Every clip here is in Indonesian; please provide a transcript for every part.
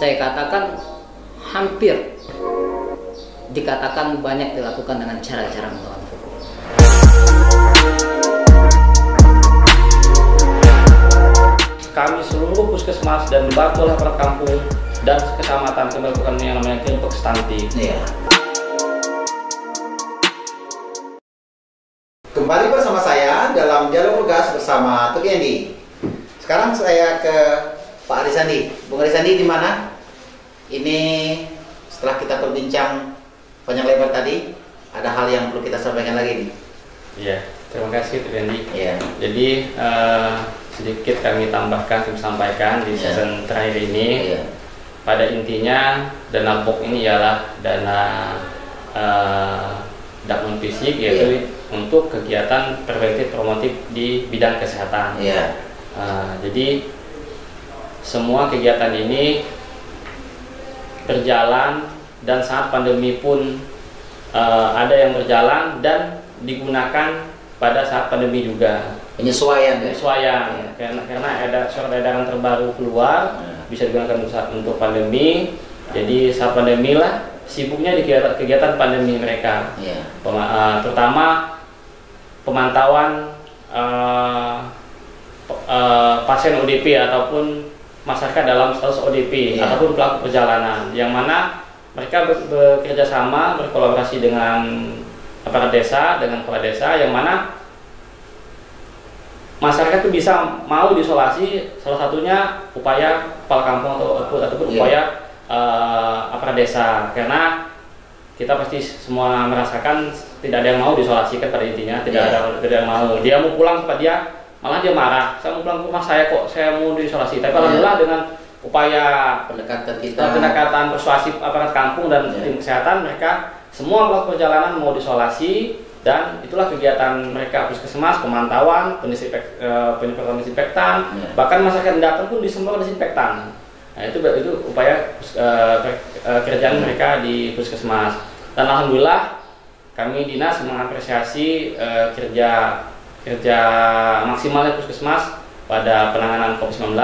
saya katakan hampir dikatakan banyak dilakukan dengan cara-cara melawan hukum. Kami seluruh puskesmas dan dibantu oleh aparat kampung dan kecamatan melakukan yang namanya kelompok stunting. Iya. Kembali bersama saya dalam Dialog Lugas bersama Tuki Andi. Sekarang saya ke Pak Arisandi. Bung Arisandi di mana? Ini setelah kita berbincang panjang lebar tadi, ada hal yang perlu kita sampaikan lagi nih. Iya, terima kasih Tuki Andi. Iya. Jadi sedikit kami tambahkan, kami sampaikan di season terakhir ini. Iya. Pada intinya dana BOK ini ialah dana non fisik, yaitu untuk kegiatan preventif promotif di bidang kesehatan. Iya. Jadi semua kegiatan ini berjalan dan saat pandemi pun ada yang berjalan dan digunakan pada saat pandemi juga. Penyesuaian. Penyesuaian, karena ada surat edaran terbaru keluar, bisa digunakan untuk pandemi. Jadi saat pandemi lah sibuknya di kegiatan pandemi mereka. Terutama pemantauan pasien ODP ataupun masyarakat dalam status ODP ataupun pelaku perjalanan, yang mana mereka bekerja sama, berkolaborasi dengan aparat desa, dengan kepala desa, yang mana masyarakat itu bisa mau diisolasi, salah satunya upaya kepala kampung ataupun upaya aparat desa, karena kita pasti semua merasakan tidak ada yang mau diisolasikan pada intinya, tidak ada yang mau. Dia mau pulang tempat dia, malah dia marah, saya mau pulang ke rumah saya kok, saya mau diisolasi. Tapi alhamdulillah dengan upaya pendekatan persuasif aparat kampung dan tim kesehatan, mereka semua pelaku perjalanan mau diisolasi, dan itulah kegiatan mereka puskesmas, pemantauan, penyemprotan disinfektan, bahkan masyarakat datang pun disemprot disinfektan. Nah, itu upaya kerjaan mereka di puskesmas. Dan alhamdulillah kami dinas mengapresiasi kerja maksimalnya puskesmas pada penanganan COVID-19,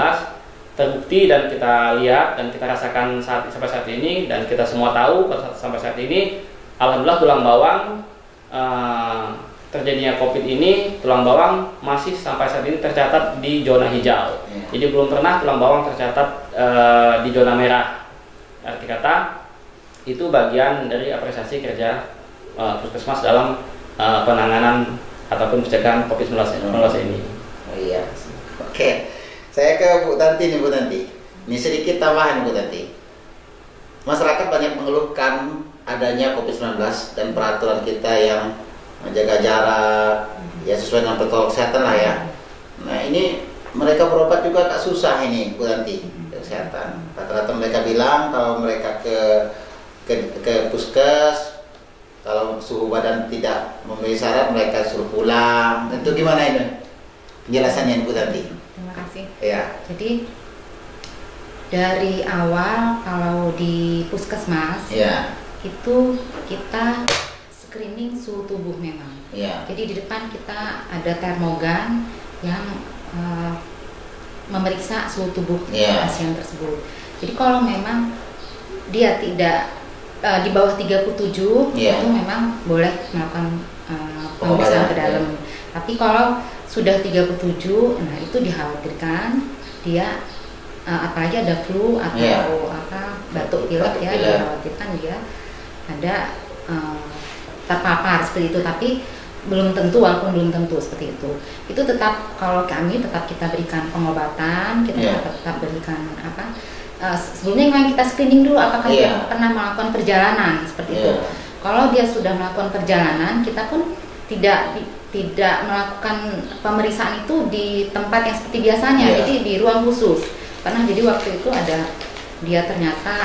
terbukti dan kita lihat dan kita rasakan sampai saat ini, dan kita semua tahu sampai saat ini alhamdulillah tulang bawang terjadinya COVID ini, tulang bawang masih sampai saat ini tercatat di zona hijau. Jadi belum pernah tulang bawang tercatat di zona merah. Arti kata itu bagian dari apresiasi kerja puskesmas dalam penanganan ataupun pencegahan COVID-19 ini. Oh iya. Oke. Saya ke Bu Tanti nih, Bu Tanti. Ini sedikit tambahan, Bu Tanti. Masyarakat banyak mengeluhkan adanya COVID-19 dan peraturan kita yang menjaga jarak, ya sesuai dengan protokol kesehatan lah ya. Nah ini mereka berobat juga agak susah ini, Bu Tanti, kesehatan. Rata-rata mereka bilang kalau mereka ke puskes, kalau suhu badan tidak memenuhi syarat mereka suruh pulang. Itu gimana ini penjelasannya, Bu Tanti? Terima kasih. Ya. Jadi dari awal kalau di puskesmas itu kita screening suhu tubuh memang. Jadi di depan kita ada termogan yang memeriksa suhu tubuh pasien tersebut. Jadi kalau memang dia tidak di bawah 37 itu memang boleh melakukan pemeriksaan ke dalam. Tapi kalau sudah 37, nah itu dikhawatirkan dia apalagi ada flu atau batuk pilek ya, dikhawatirkan dia ada terpapar seperti itu. Tapi belum tentu, walaupun belum tentu seperti itu. Itu tetap kalau kami tetap kita berikan pengobatan, kita tetap berikan sebelumnya memang kita screening dulu apakah dia pernah melakukan perjalanan seperti itu. Kalau dia sudah melakukan perjalanan, kita pun tidak melakukan pemeriksaan itu di tempat yang seperti biasanya, jadi di ruang khusus. Jadi waktu itu ada dia ternyata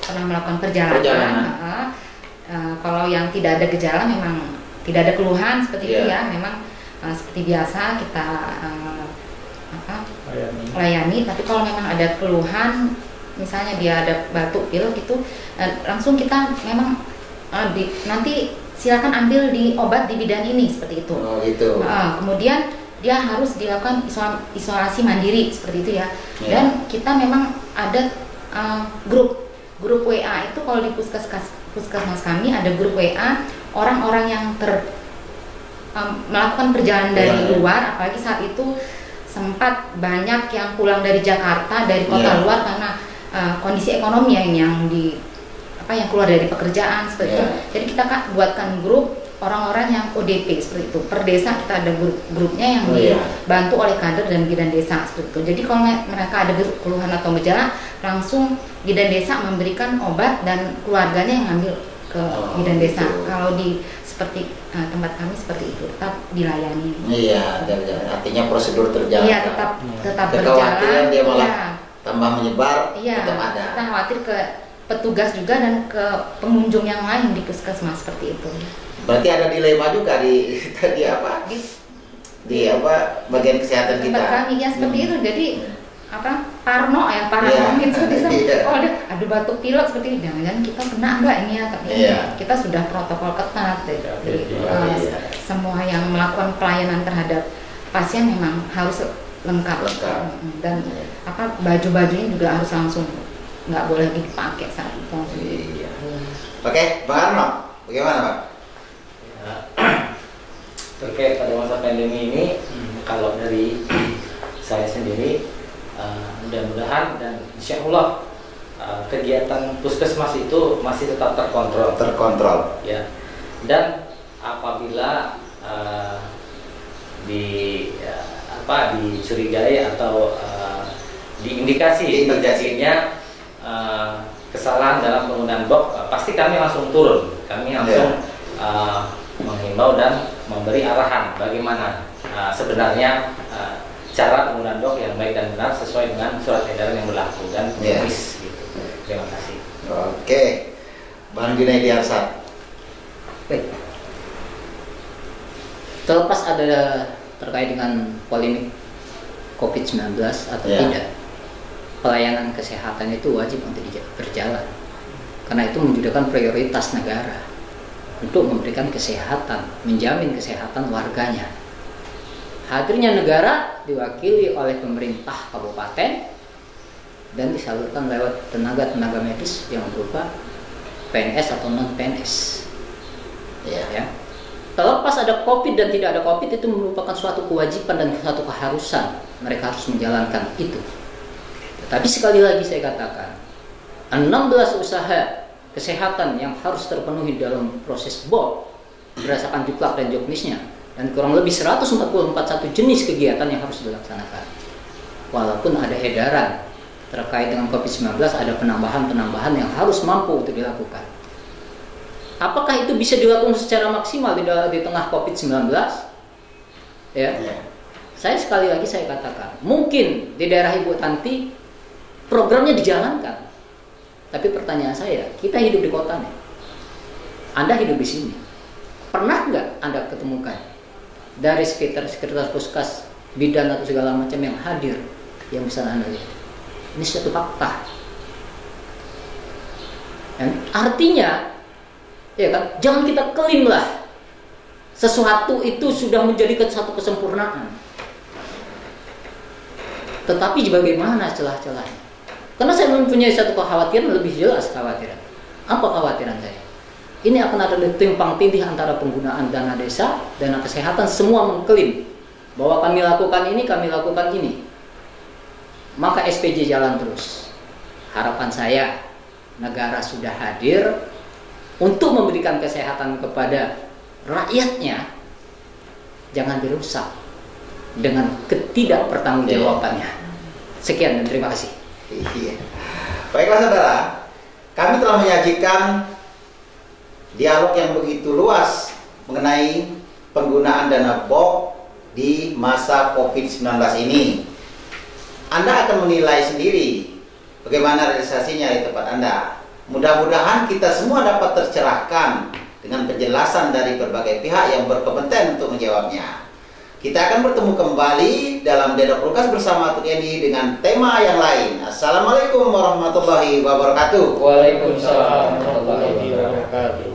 pernah melakukan perjalanan. Kalau yang tidak ada gejala, memang tidak ada keluhan seperti itu ya, memang seperti biasa kita layani. Tapi kalau memang ada keluhan, misalnya dia ada batuk pilek itu, langsung kita memang nanti silakan ambil di obat di bidan ini seperti itu. Kemudian dia harus dilakukan isolasi mandiri seperti itu ya. Dan kita memang ada grup WA itu kalau di puskesmas kami ada grup WA orang-orang yang melakukan perjalanan dari luar, apalagi saat itu sempat banyak yang pulang dari Jakarta, dari kota luar karena kondisi ekonomi yang keluar dari pekerjaan seperti itu. Jadi kita buatkan grup orang-orang yang ODP seperti itu. Per desa kita ada grupnya yang dibantu oleh kader dan bidan desa seperti itu. Jadi kalau mereka ada keluhan atau gejala, langsung bidan desa memberikan obat dan keluarganya yang ngambil ke bidan desa. Kalau di seperti tempat kami seperti itu tetap dilayani. Iya, artinya prosedur terjalan. Iya, tetap berjalan. Dia malah tambah menyebar, tetap ada. Kita khawatir ke petugas juga dan ke pengunjung yang lain di puskesmas seperti itu. Berarti ada dilema juga di bagian kesehatan kita. Tempat kami ya seperti itu. Jadi parno gitu kalau ada batuk pilek seperti ini, jangan kita kena enggak ini ya, tapi kita sudah protokol ketat. Semua yang melakukan pelayanan terhadap pasien memang harus lengkap. Dan baju-bajunya juga harus langsung, nggak boleh dipakai saat itu. Oke, Bang Arno, bagaimana Pak? Terkait pada masa pandemi ini, kalau dari saya sendiri, mudah-mudahan dan insya Allah kegiatan puskesmas itu masih tetap terkontrol. Ya. Dan apabila dicurigai atau diindikasi terjadinya kesalahan dalam penggunaan box, pasti kami langsung turun. Kami langsung menghimbau dan memberi arahan bagaimana sebenarnya cara penggunaan box yang baik dan benar sesuai dengan surat edaran yang berlaku dan jenis gitu. Terima kasih. Oke, Bang Junaidi Arsad. Baik. Terlepas ada terkait dengan polemik COVID-19 atau tidak, pelayanan kesehatan itu wajib untuk berjalan. Karena itu menjadikan prioritas negara untuk memberikan kesehatan, menjamin kesehatan warganya. Hadirnya negara diwakili oleh pemerintah kabupaten dan disalurkan lewat tenaga medis yang berupa PNS atau non PNS. Ya. Terlepas ada COVID dan tidak ada COVID, itu merupakan suatu kewajiban dan suatu keharusan, mereka harus menjalankan itu. Tetapi sekali lagi saya katakan, 16 usaha kesehatan yang harus terpenuhi dalam proses BOP berdasarkan juklak dan juknisnya, dan kurang lebih 144 jenis kegiatan yang harus dilaksanakan. Walaupun ada edaran terkait dengan COVID-19, ada penambahan yang harus mampu untuk dilakukan. Apakah itu bisa dilakukan secara maksimal di tengah COVID-19? Saya sekali lagi saya katakan, mungkin di daerah Ibu Tanti programnya dijalankan. Tapi pertanyaan saya, kita hidup di kota nih. Anda hidup di sini. Pernah nggak Anda ketemukan dari sekitar puskas, bidan atau segala macam yang hadir yang bisa Anda lihat? Ini suatu fakta. Dan artinya, jangan kita klaim lah sesuatu itu sudah menjadi satu kesempurnaan. Tetapi bagaimana celah-celahnya? Karena saya mempunyai satu kekhawatiran, lebih jelas kekhawatiran. Apa kekhawatiran saya? Ini akan ada timpang tindih antara penggunaan dana desa, dana kesehatan, semua mengklaim bahwa kami lakukan ini. Maka SPJ jalan terus. Harapan saya, negara sudah hadir untuk memberikan kesehatan kepada rakyatnya, jangan dirusak dengan ketidakpertanggungjawabannya. Sekian dan terima kasih. Baiklah saudara, kami telah menyajikan dialog yang begitu luas mengenai penggunaan dana BOP di masa COVID-19 ini. Anda akan menilai sendiri bagaimana realisasinya di tempat Anda. Mudah-mudahan kita semua dapat tercerahkan dengan penjelasan dari berbagai pihak yang berkompeten untuk menjawabnya. Kita akan bertemu kembali dalam Dedok Lukas bersama Tudiani dengan tema yang lain. Assalamualaikum warahmatullahi wabarakatuh. Waalaikumsalam warahmatullahi wabarakatuh.